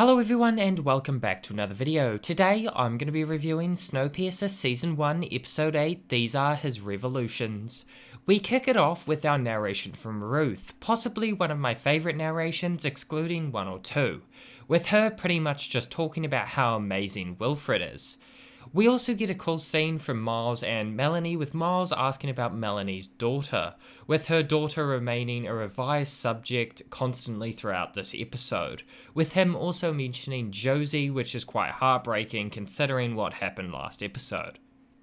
Hello everyone and welcome back to another video. Today I'm going to be reviewing Snowpiercer Season 1 Episode 8, These Are His Revolutions. We kick it off with our narration from Ruth, possibly one of my favourite narrations excluding one or two, with her pretty much just talking about how amazing Wilfred is. We also get a cool scene from Miles and Melanie, with Miles asking about Melanie's daughter, with her daughter remaining a revised subject constantly throughout this episode, with him also mentioning Josie, which is quite heartbreaking considering what happened last episode.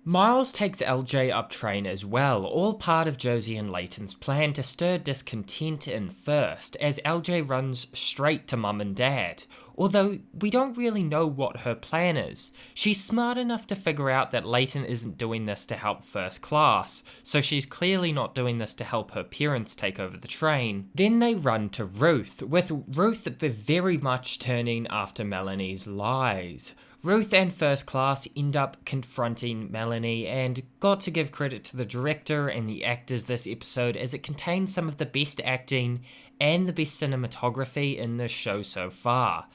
Miles takes LJ up train as well, all part of Josie and Layton's plan to stir discontent in first, as LJ runs straight to Mum and Dad, although we don't really know what her plan is. She's smart enough to figure out that Layton isn't doing this to help first class, so she's clearly not doing this to help her parents take over the train. Then they run to Ruth, with Ruth very much turning after Melanie's lies. Ruth and First Class end up confronting Melanie, and got to give credit to the director and the actors this episode, as it contains some of the best acting and the best cinematography in this show so far.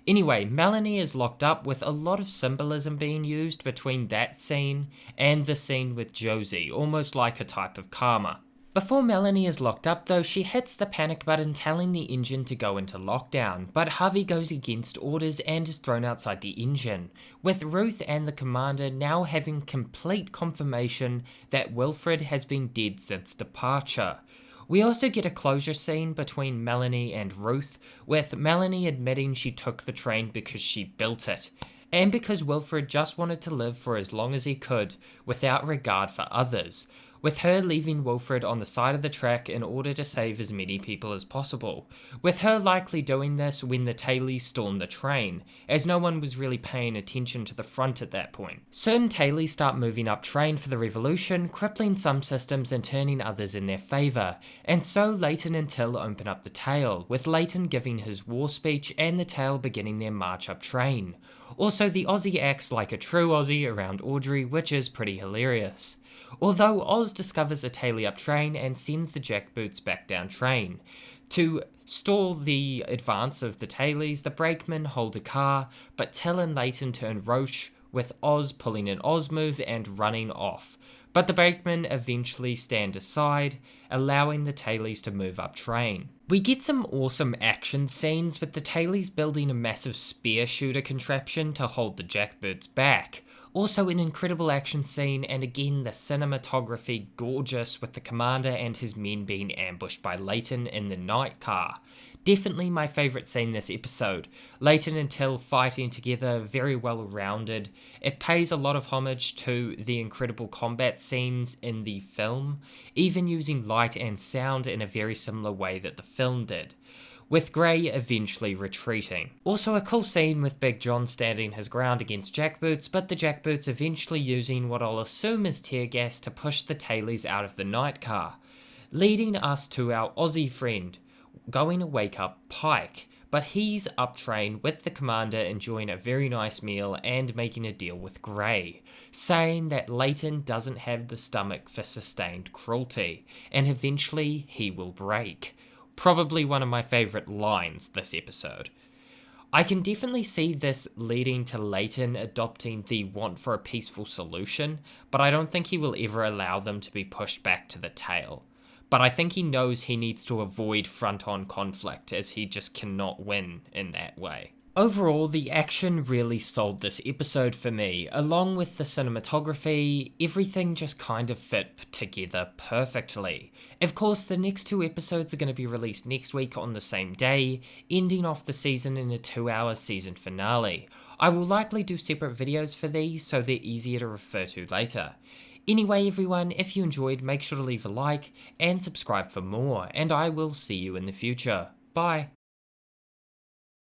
Anyway, Melanie is locked up, with a lot of symbolism being used between that scene and the scene with Josie, almost like a type of karma. Before Melanie is locked up though, she hits the panic button telling the engine to go into lockdown, but Harvey goes against orders and is thrown outside the engine, with Ruth and the commander now having complete confirmation that Wilfred has been dead since departure. We also get a closure scene between Melanie and Ruth, with Melanie admitting she took the train because she built it, and because Wilfred just wanted to live for as long as he could without regard for others, with her leaving Wilfred on the side of the track in order to save as many people as possible, with her likely doing this when the Talese stormed the train, as no one was really paying attention to the front at that point. Certain Talese start moving up train for the revolution, crippling some systems and turning others in their favour, and so Layton and Till open up the tail, with Layton giving his war speech and the tail beginning their march up train. Also, the Aussie acts like a true Aussie around Audrey, which is pretty hilarious. Although Oz discovers a Talese up train and sends the jackboots back down train. To stall the advance of the Talese, the brakemen hold a car, but Till and Layton turn roche, with Oz pulling an Oz move and running off. But the brakemen eventually stand aside, allowing the Talese to move up train. We get some awesome action scenes, with the Talese building a massive spear shooter contraption to hold the jackboots back. Also an incredible action scene, and again the cinematography gorgeous, with the commander and his men being ambushed by Layton in the night car. Definitely my favourite scene this episode. Layton and Till fighting together, very well rounded. It pays a lot of homage to the incredible combat scenes in the film, even using light and sound in a very similar way that the film did, with Grey eventually retreating. Also a cool scene with Big John standing his ground against jackboots, but the jackboots eventually using what I'll assume is tear gas to push the Talese out of the night car, leading us to our Aussie friend going to wake up Pike, but he's up train with the commander enjoying a very nice meal and making a deal with Grey, saying that Layton doesn't have the stomach for sustained cruelty, and eventually he will break. Probably one of my favourite lines this episode. I can definitely see this leading to Layton adopting the want for a peaceful solution, but I don't think he will ever allow them to be pushed back to the tail. But I think he knows he needs to avoid front-on conflict, as he just cannot win in that way. Overall, the action really sold this episode for me, along with the cinematography. Everything just kind of fit together perfectly. Of course, the next two episodes are going to be released next week on the same day, ending off the season in a 2-hour season finale. I will likely do separate videos for these, so they're easier to refer to later. Anyway everyone, if you enjoyed, make sure to leave a like and subscribe for more, and I will see you in the future. Bye!